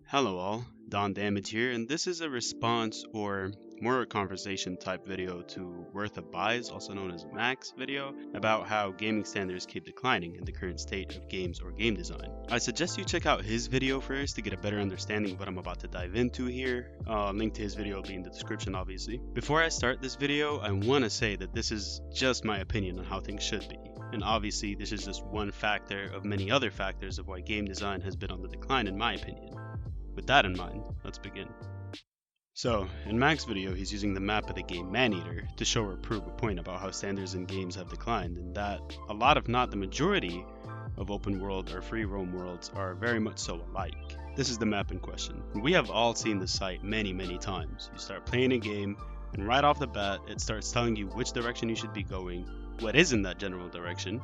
Hello all, Don Damage here, and this is a response or more a conversation type video to WorthABuy's, also known as Max video, about how gaming standards keep declining in the current state of games or game design. I suggest you check out his video first to get a better understanding of what I'm about to dive into here. Link to his video will be in the description obviously. Before I start this video, I want to say that this is just my opinion on how things should be. And obviously this is just one factor of many other factors of why game design has been on the decline in my opinion. With that in mind, let's begin. So, in Mac's video, he's using the map of the game Maneater to show or prove a point about how standards in games have declined, and that a lot, if not the majority, of open world or free roam worlds are very much so alike. This is the map in question. We have all seen this site many times. You start playing a game, and right off the bat, it starts telling you which direction you should be going, what is in that general direction,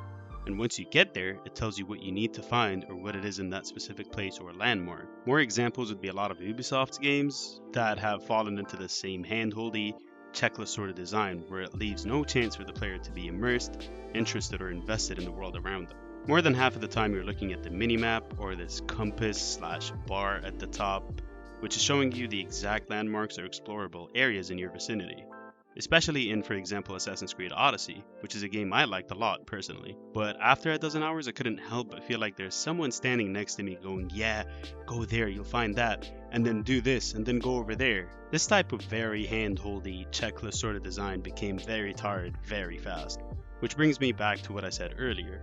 and once you get there, it tells you what you need to find or what it is in that specific place or landmark. More examples would be a lot of Ubisoft's games that have fallen into the same handholdy, checklist sort of design where it leaves no chance for the player to be immersed, interested, or invested in the world around them. More than half of the time you're looking at the minimap or this compass/bar at the top, which is showing you the exact landmarks or explorable areas in your vicinity. Especially in, for example, Assassin's Creed Odyssey, which is a game I liked a lot personally. But after a dozen hours, I couldn't help but feel like there's someone standing next to me going, yeah, go there, you'll find that, and then do this, and then go over there. This type of very hand-holdy, checklist sort of design became very tired very fast. Which brings me back to what I said earlier.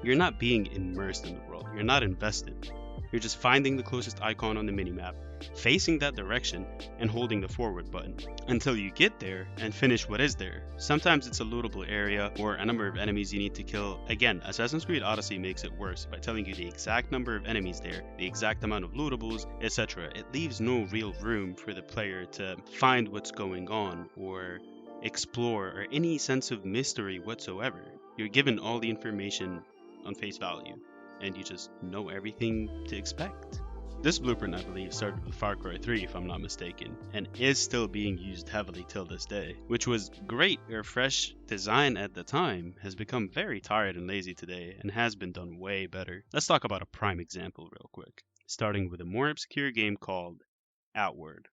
You're not being immersed in the world, you're not invested. You're just finding the closest icon on the minimap, facing that direction, and holding the forward button until you get there and finish what is there. Sometimes it's a lootable area or a number of enemies you need to kill. Again, Assassin's Creed Odyssey makes it worse by telling you the exact number of enemies there, the exact amount of lootables, etc. It leaves no real room for the player to find what's going on or explore or any sense of mystery whatsoever. You're given all the information on face value, and you just know everything to expect. This blueprint, I believe, started with Far Cry 3 if I'm not mistaken, and is still being used heavily till this day, which was great or fresh design at the time, has become very tired and lazy today, and has been done way better. Let's talk about a prime example real quick, starting with a more obscure game called Outward.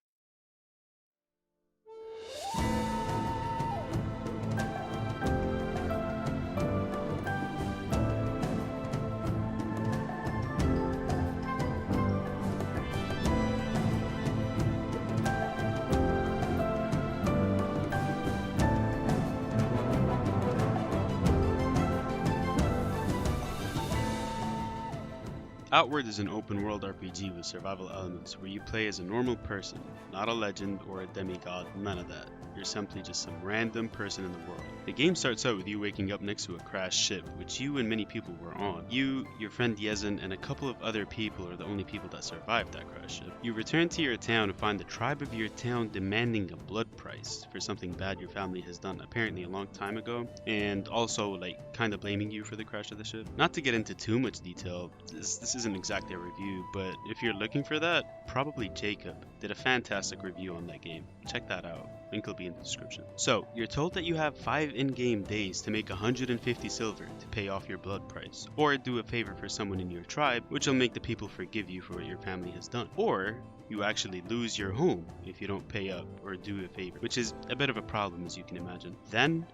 Outward is an open-world RPG with survival elements where you play as a normal person, not a legend or a demigod, none of that. You're simply just some random person in the world. The game starts out with you waking up next to a crashed ship, which you and many people were on. You, your friend Yezin, and a couple of other people are the only people that survived that crashed ship. You return to your town and find the tribe of your town demanding a blood price for something bad your family has done apparently a long time ago, and also kind of blaming you for the crash of the ship. Not to get into too much detail, this isn't exactly a review, but if you're looking for that, probably Jacob did a fantastic review on that game. Check that out. Link will be in the description. So, you're told that you have 5 in-game days to make 150 silver to pay off your blood price, or do a favor for someone in your tribe, which will make the people forgive you for what your family has done. Or, you actually lose your home if you don't pay up or do a favor, which is a bit of a problem as you can imagine. Then,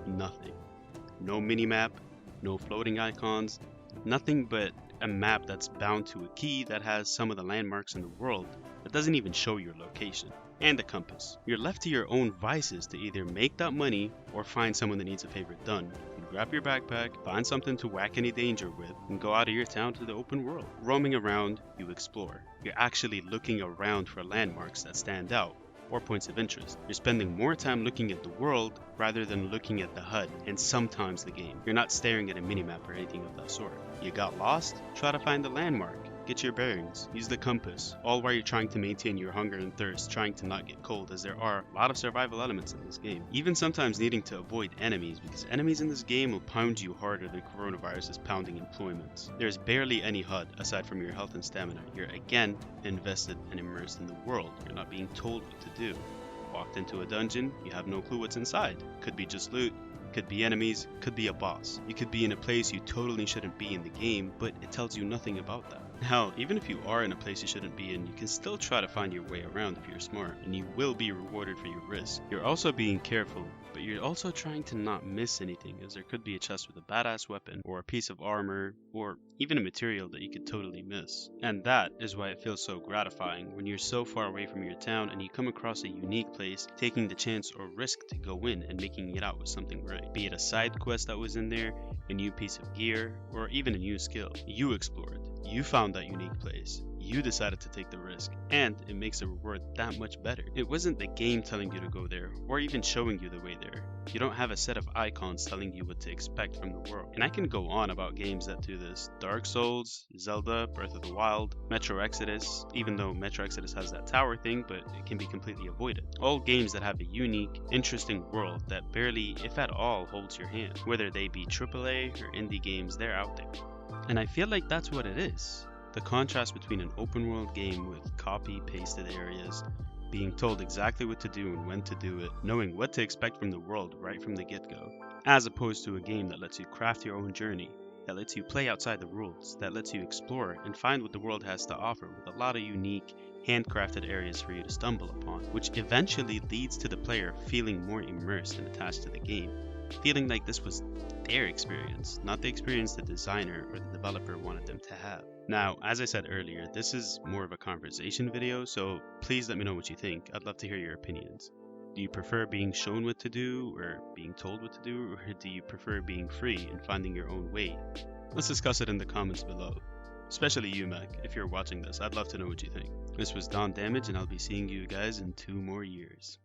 nothing. No minimap, no floating icons, nothing but a map that's bound to a key that has some of the landmarks in the world that doesn't even show your location, and a compass. You're left to your own vices to either make that money or find someone that needs a favor done. You grab your backpack, find something to whack any danger with, and go out of your town to the open world. Roaming around, you explore. You're actually looking around for landmarks that stand out, or points of interest. You're spending more time looking at the world rather than looking at the HUD and sometimes the game. You're not staring at a minimap or anything of that sort. You got lost? Try to find the landmark. Get your bearings. Use the compass, all while you're trying to maintain your hunger and thirst, trying to not get cold, as there are a lot of survival elements in this game. Even sometimes needing to avoid enemies, because enemies in this game will pound you harder than coronavirus is pounding employments. There's barely any HUD aside from your health and stamina. You're again invested and immersed in the world. You're not being told what to do. Walked into a dungeon, you have no clue what's inside. Could be just loot, could be enemies, could be a boss. You could be in a place you totally shouldn't be in the game, but it tells you nothing about that. Hell, even if you are in a place you shouldn't be in, you can still try to find your way around if you're smart, and you will be rewarded for your risk. You're also being careful, but you're also trying to not miss anything, as there could be a chest with a badass weapon, or a piece of armor, or even a material that you could totally miss. And that is why it feels so gratifying when you're so far away from your town and you come across a unique place, taking the chance or risk to go in and making it out with something right. Be it a side quest that was in there, a new piece of gear, or even a new skill. You explored. You found that unique place. You decided to take the risk, and it makes the reward that much better. It wasn't the game telling you to go there, or even showing you the way there. You don't have a set of icons telling you what to expect from the world. And I can go on about games that do this. Dark Souls, Zelda, Breath of the Wild, Metro Exodus, even though Metro Exodus has that tower thing, but it can be completely avoided. All games that have a unique, interesting world that barely, if at all, holds your hand. Whether they be AAA or indie games, they're out there. And I feel like that's what it is. The contrast between an open world game with copy-pasted areas, being told exactly what to do and when to do it, knowing what to expect from the world right from the get-go, as opposed to a game that lets you craft your own journey, that lets you play outside the rules, that lets you explore and find what the world has to offer with a lot of unique, handcrafted areas for you to stumble upon, which eventually leads to the player feeling more immersed and attached to the game, feeling like this was their experience, not the experience the designer or the developer wanted them to have. Now, as I said earlier, this is more of a conversation video, so please let me know what you think. I'd love to hear your opinions. Do you prefer being shown what to do or being told what to do, or do you prefer being free and finding your own way? Let's discuss it in the comments below. Especially you, Mac, if you're watching this. I'd love to know what you think. This was Don Damage, and I'll be seeing you guys in 2 more years.